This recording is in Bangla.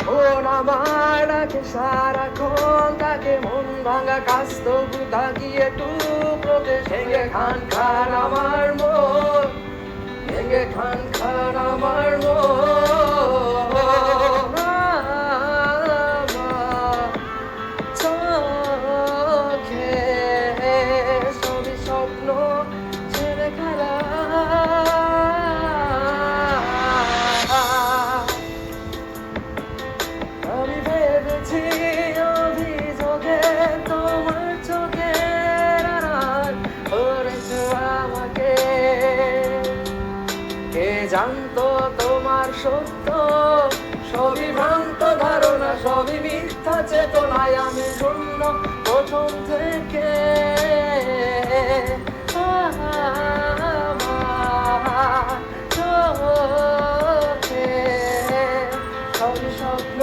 মন আমার ডাকে সারাক্ষণ, তাকে মন ভাঙা কাজ তবু তাকিয়ে টুকরোতে ভেঙে খান খান আমার মন, ভেঙে খান খান আমার মন। আমার চোখে সবই স্বপ্ন ছেড়ে খেলা। আমি ভেবেছি অভিযোগে তোমার চোখের আড়াল করেছো আমাকে। কে জানতো তোমার সত্য, সবই ভ্রান্ত ধারণা, সবই মিথ্যা চেতনায় আমি শূন্য প্রথম থেকে। আমার চোখে সবই স্বপ্ন